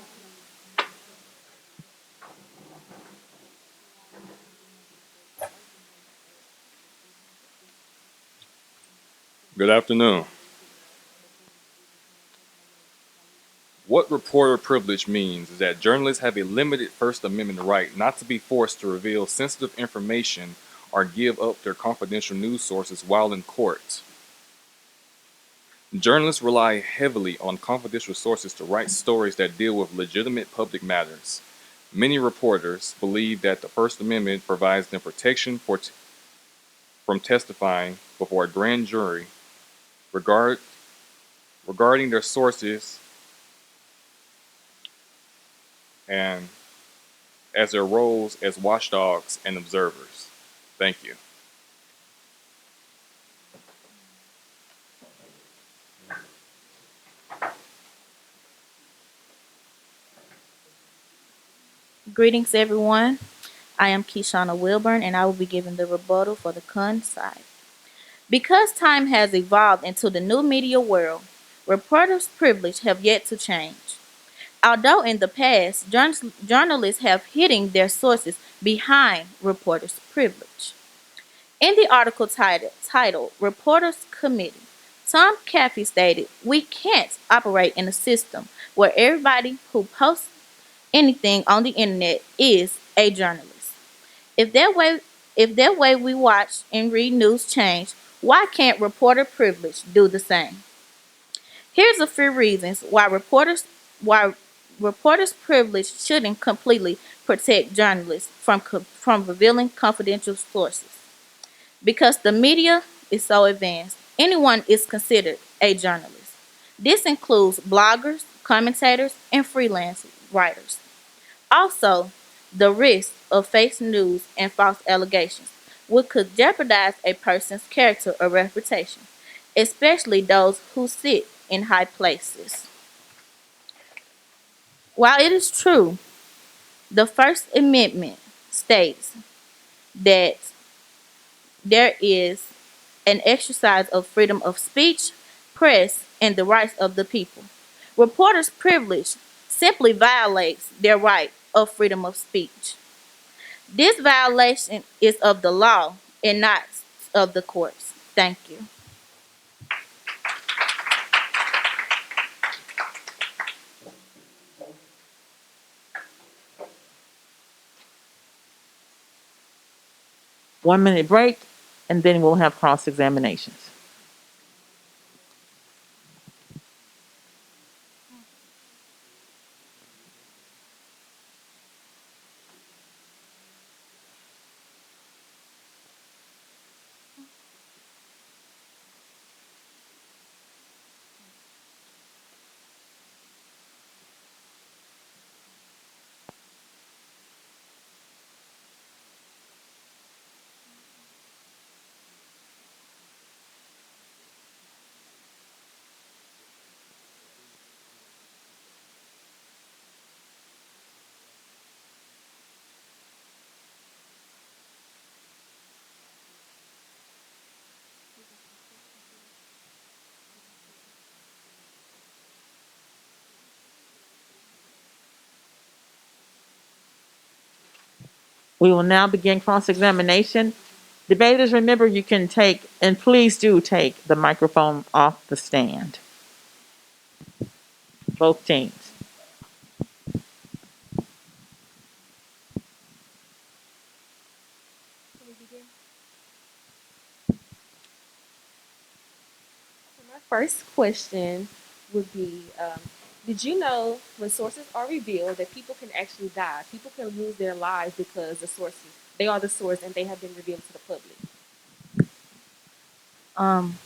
Good afternoon. What reporter privilege means is that journalists have a limited First Amendment right not to be forced to reveal sensitive information or give up their confidential news sources while in court. Journalists rely heavily on confidential sources to write stories that deal with legitimate public matters. Many reporters believe that the First Amendment provides them protection from testifying before a grand jury regard, regarding their sources and as their roles as watchdogs and observers. Thank you. Greetings, everyone. I am Keishana Wilburn, and I will be giving the rebuttal for the con side. Because time has evolved into the new media world, reporters' privilege have yet to change. Although in the past, journalists have hidden their sources behind reporters' privilege. In the article titled Reporters Committee, Tom Caffey stated, "We can't operate in a system where everybody who posts anything on the internet is a journalist. If that way we watch and read news change, why can't reporter privilege do the same?" Here's a few reasons why reporters privilege shouldn't completely protect journalists from revealing confidential sources. Because the media is so advanced, anyone is considered a journalist. This includes bloggers, commentators, and freelance writers. Also, the risk of fake news and false allegations, which could jeopardize a person's character or reputation, especially those who sit in high places. While it is true, the First Amendment states that there is an exercise of freedom of speech, press, and the rights of the people. Reporters' privilege simply violates their right of freedom of speech. This violation is of the law and not of the courts. Thank you. One minute break, and then we'll have cross examinations. We will now begin cross examination. Debaters, remember you can take, and please do take the microphone off the stand. Both teams. My first question would be, did you know when sources are revealed that people can actually die? People can lose their lives because they are the source and they have been revealed to the public. Um,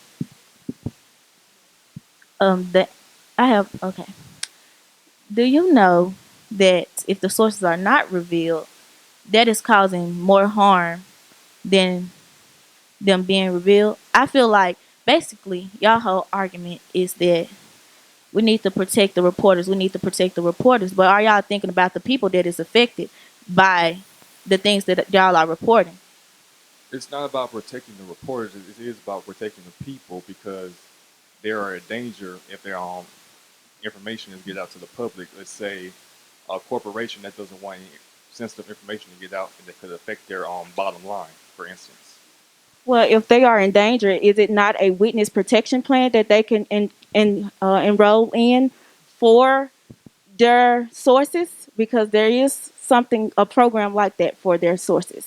that I have. Okay. Do you know that if the sources are not revealed, that is causing more harm than them being revealed? I feel like basically y'all whole argument is that we need to protect the reporters. We need to protect the reporters. But are y'all thinking about the people that is affected by the things that y'all are reporting? It's not about protecting the reporters. It is about protecting the people because they are a danger if their information is get out to the public. Let's say a corporation that doesn't want any sensitive information to get out and that could affect their bottom line, for instance. Well, if they are in danger, is it not a witness protection plan that they can enroll in for their sources? Because there is a program like that for their sources.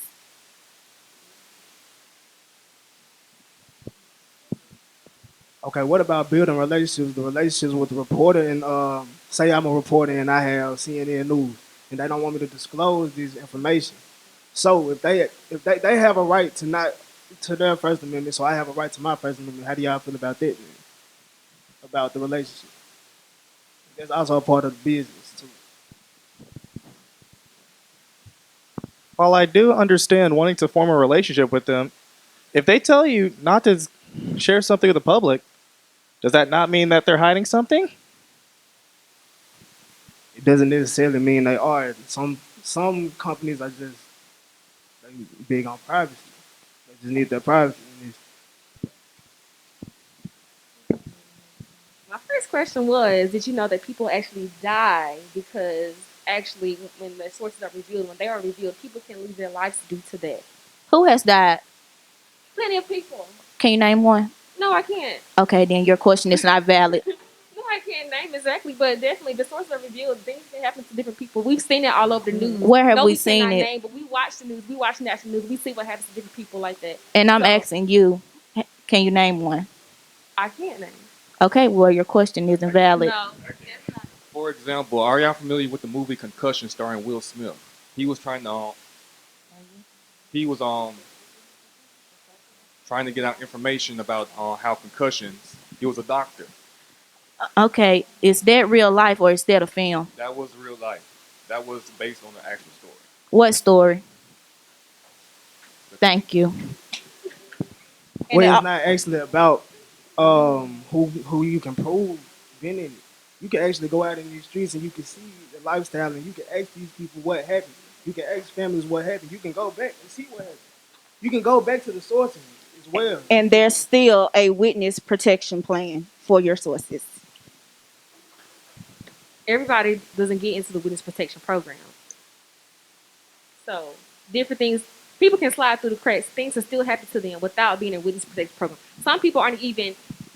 Okay, what about building relationships? The relationships with the reporter and say I'm a reporter and I have CNN News and they don't want me to disclose this information. So if they have a right to not to their First Amendment, so I have a right to my First Amendment. How do y'all feel about that? Man? About the relationship? That's also a part of the business too. While I do understand wanting to form a relationship with them, if they tell you not to share something with the public, does that not mean that they're hiding something? It doesn't necessarily mean they are. Some companies are just they big on privacy. They just need their privacy. My first question was, did you know that people actually die because actually when the sources are revealed, when they are revealed, people can lose their lives due to that? Who has died? Plenty of people. Can you name one? No, I can't. Okay, then your question is not valid. No, I can't name exactly, but definitely the sources are revealed. Things can happen to different people. We've seen it all over the news. Where have no, we seen seen it? name, but we watch the news. We watch national news. We see what happens to different people like that. And I'm So, asking you, can you name one? I can't name. Okay, well, your question isn't valid. No. For example, are y'all familiar with the movie Concussion starring Will Smith? He was trying to he was trying to get out information about how concussions. He was a doctor. Okay, is that real life or is that a film? That was real life. That was based on the actual story. What story? Thank you. Well, it's not actually about who you can prove been in it. You can actually go out in these streets and you can see the lifestyle and you can ask these people what happened. You can ask families what happened. You can go back and see what happened. You can go back to the sources as well. And there's still a witness protection plan for your sources. Everybody doesn't get into the witness protection program. So different things, people can slide through the cracks. Things can still happen to them without being in a witness protection program. Some people aren't even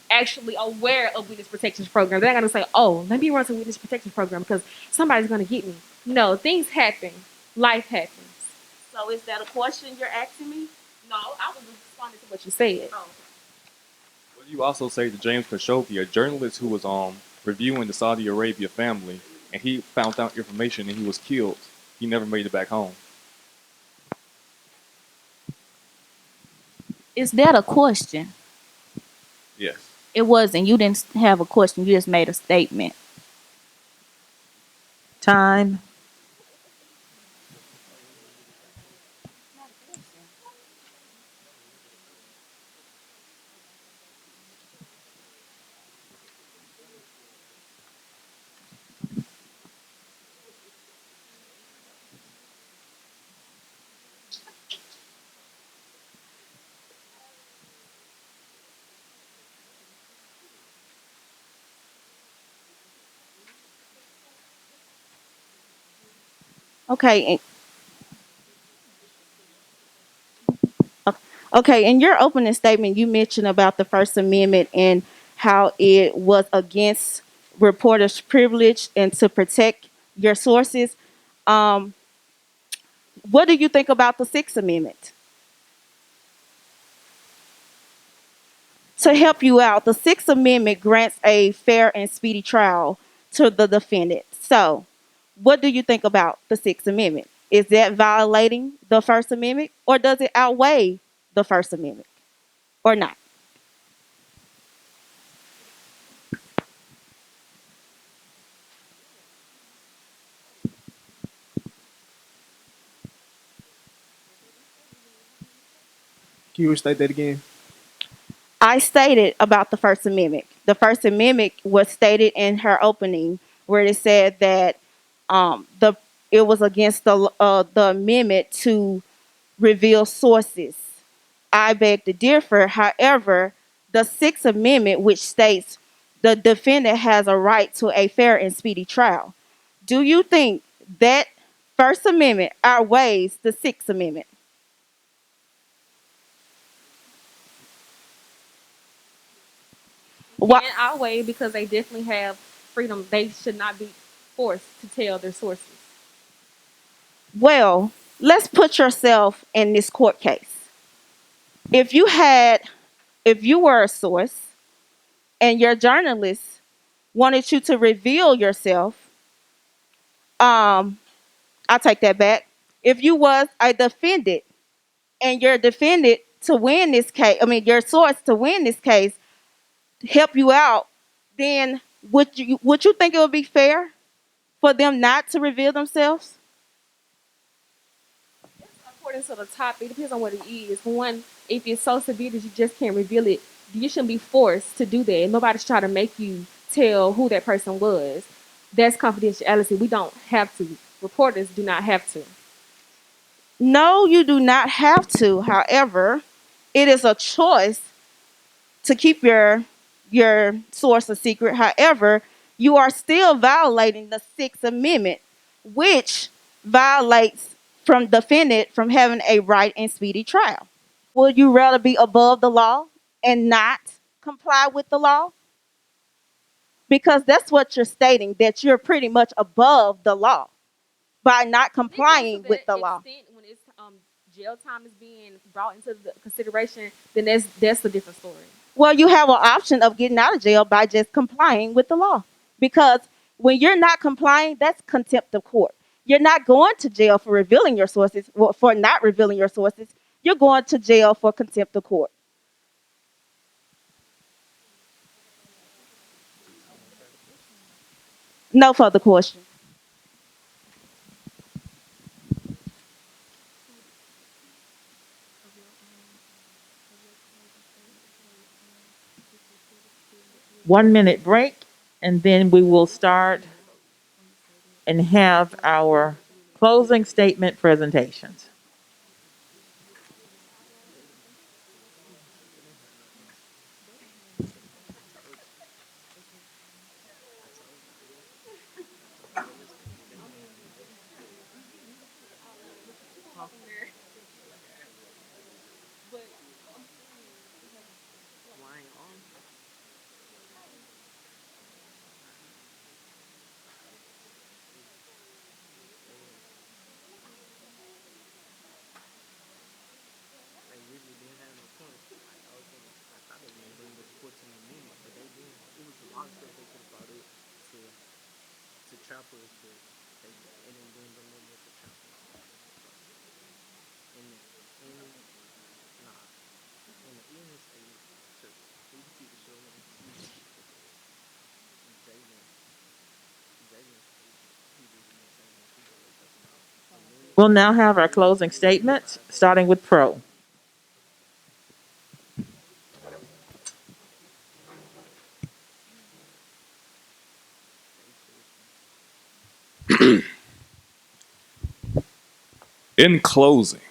actually aware of witness protection program. They're not gonna say, "Oh, let me run to witness protection program because somebody's gonna get me." No, things happen. Life happens. So is that a question you're asking me? No, I was responding to what you said. Oh. What do you also say to James Khashoggi, a journalist who was reviewing the Saudi Arabia family, and he found out information and he was killed. He never made it back home. Is that a question? Yes. It wasn't. You didn't have a question. You just made a statement. Time. Okay. Okay, in your opening statement, you mentioned about the First Amendment and how it was against reporters' privilege and to protect your sources. Um, what do you think about the Sixth Amendment? To help you out, the Sixth Amendment grants a fair and speedy trial to the defendant. So, what do you think about the Sixth Amendment? Is that violating the First Amendment, or does it outweigh the First Amendment, or not? Can you restate that again? I stated about the First Amendment. The First Amendment was stated in her opening, where it said that the it was against the amendment to reveal sources. I beg to differ. However, the Sixth Amendment, which states the defendant has a right to a fair and speedy trial, do you think that First Amendment outweighs the Sixth Amendment? What? In our way, because they definitely have freedom. They should not be forced to tell their sources. Well, let's put yourself in this court case. If you had, if you were a source and your journalist wanted you to reveal yourself, I'll take that back. If you was a defendant and your defendant to win this case, I mean your source to win this case, help you out, then would you think it would be fair for them not to reveal themselves? According to the topic, it depends on what it is. For one, if it's so severe that you just can't reveal it, you shouldn't be forced to do that. Nobody's trying to make you tell who that person was. That's confidentiality. We don't have to. Reporters do not have to. No, you do not have to. However, it is a choice to keep your source a secret. However, you are still violating the Sixth Amendment, which violates from defendant from having a right and speedy trial. Would you rather be above the law and not comply with the law? Because that's what you're stating, that you're pretty much above the law by not When it comes to complying with that the law. extent, when it's jail time is being brought into the consideration, then that's a different story. Well, you have an option of getting out of jail by just complying with the law. Because when you're not complying, that's contempt of court. You're not going to jail for revealing your sources, well, for not revealing your sources. You're going to jail for contempt of court. No further questions. One minute break, and then we will start and have our closing statement presentations. We'll now have our closing statements, starting with Pro. In closing,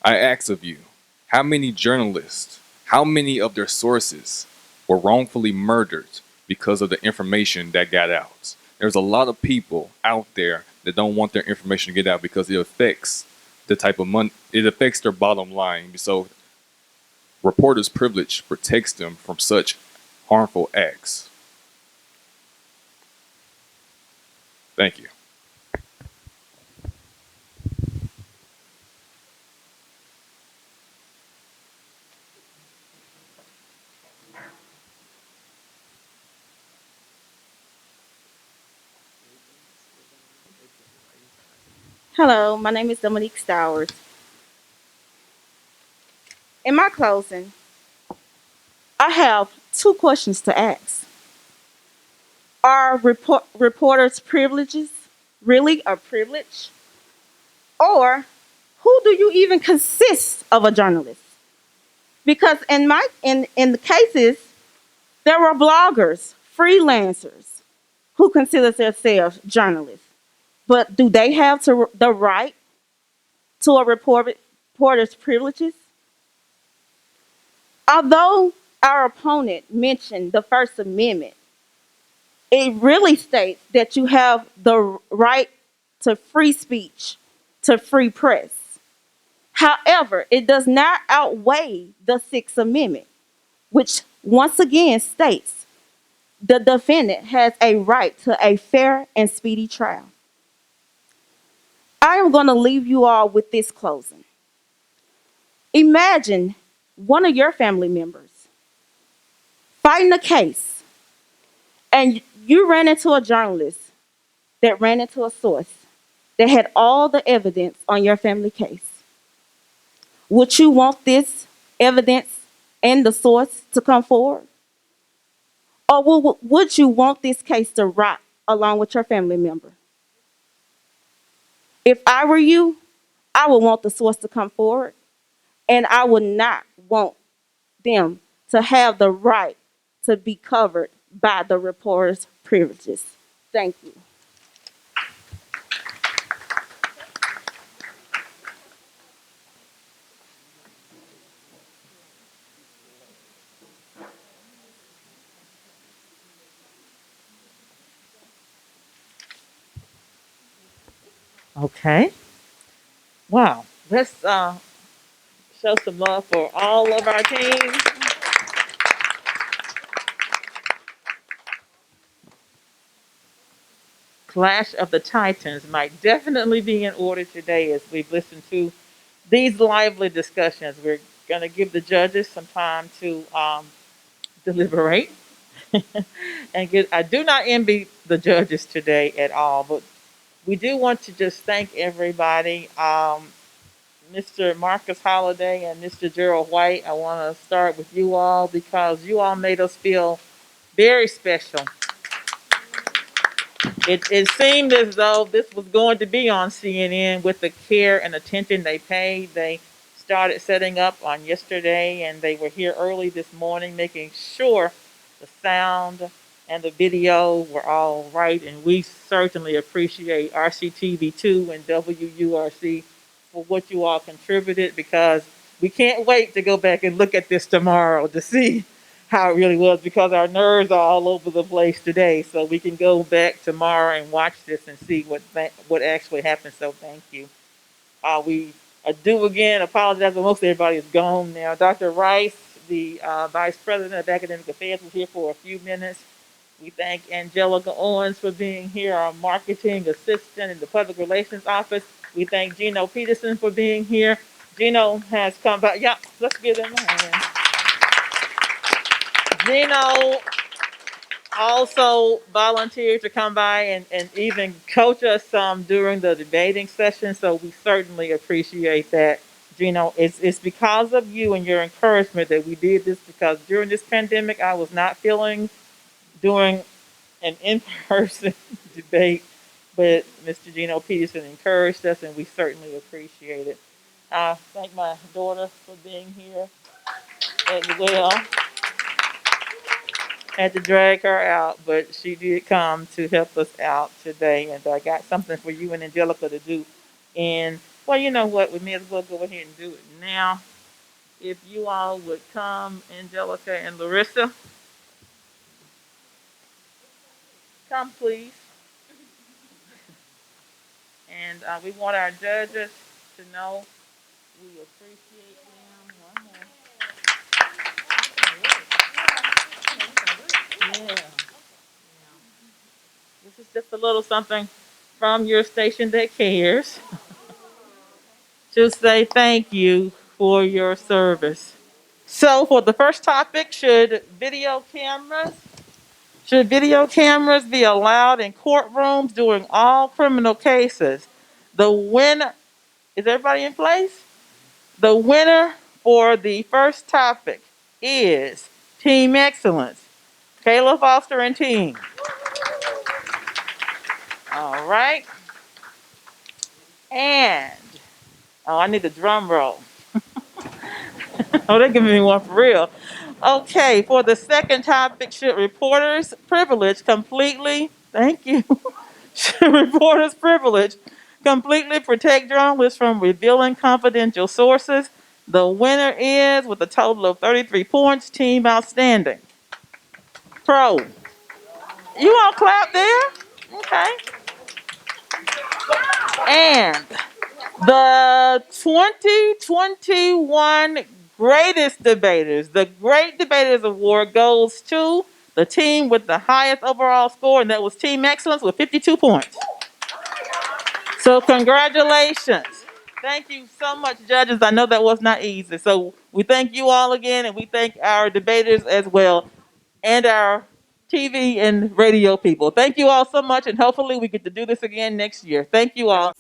I ask of you, how many journalists, how many of their sources were wrongfully murdered because of the information that got out? There's a lot of people out there that don't want their information to get out because it affects the type of money, it affects their bottom line. So Reporters' privilege protects them from such harmful acts. Thank you. Hello, my name is Dominique Stowers. In my closing, I have two questions to ask. Are reporters' privileges really a privilege? Or who do you even consist of a journalist? Because in the cases, there were bloggers, freelancers who consider themselves journalists. But do they have the right to a reporter's privileges? Although our opponent mentioned the First Amendment, it really states that you have the right to free speech, to free press. However, it does not outweigh the Sixth Amendment, which once again states the defendant has a right to a fair and speedy trial. I am going to leave you all with this closing. Imagine one of your family members fighting a case, and you ran into a journalist that ran into a source that had all the evidence on your family case. Would you want this evidence and the source to come forward? Or would you want this case to rot along with your family member? If I were you, I would want the source to come forward, and I would not want them to have the right to be covered by the reporter's privileges. Thank you. Okay. Wow. Let's show some love for all of our teams. Clash of the Titans might definitely be in order today as we've listened to these lively discussions. We're going to give the judges some time to deliberate. And I do not envy the judges today at all, but we do want to just thank everybody. Mr. Marcus Holliday and Mr. Gerald White, I want to start with you all because you all made us feel very special. It seemed as though this was going to be on CNN with the care and attention they paid. They started setting up on yesterday and they were here early this morning making sure the sound and the video were all right. And we certainly appreciate RCTV2 and WURC for what you all contributed because we can't wait to go back and look at this tomorrow to see how it really was because our nerves are all over the place today. So we can go back tomorrow and watch this and see what actually happened. So thank you. We do again apologize, but most everybody is gone now. Dr. Rice, the Vice President of Academic Affairs, was here for a few minutes. We thank Angelica Owens for being here, our marketing assistant in the Public Relations Office. We thank Gino Peterson for being here. Gino has come back. Yeah, let's give him a hand. Gino also volunteered to come by and even coach us some during the debating session. So we certainly appreciate that. Gino, it's because of you and your encouragement that we did this because during this pandemic, I was not feeling doing an in-person debate, but Mr. Gino Peterson encouraged us and we certainly appreciate it. I thank my daughter for being here as well. Had to drag her out, but she did come to help us out today. And I got something for you and Angelica to do. And, well, you know what? We may as well go ahead and do it now. If you all would come, Angelica and Larissa, come please. And we want our judges to know we appreciate them. One more. Yeah. This is just a little something from your station that cares. Just say thank you for your service. So for the first topic, should video cameras be allowed in courtrooms during all criminal cases? The winner is everybody in place? The winner for the first topic is Team Excellence. Kayla Foster and team. All right. And I need a drum roll. Oh, they're giving me one for real. Okay, for the second topic, should reporters' privilege completely, thank you, should reporters' privilege completely protect journalists from revealing confidential sources? The winner is, with a total of 33 points, Team Outstanding. Pro. You all clap there? Okay. And the 2021 Greatest Debaters, the Great Debaters Award goes to the team with the highest overall score, and that was Team Excellence with 52 points. So, congratulations. Thank you so much, judges. I know that was not easy. So, we thank you all again, and we thank our debaters as well, and our TV and radio people. Thank you all so much, and hopefully, we get to do this again next year. Thank you all.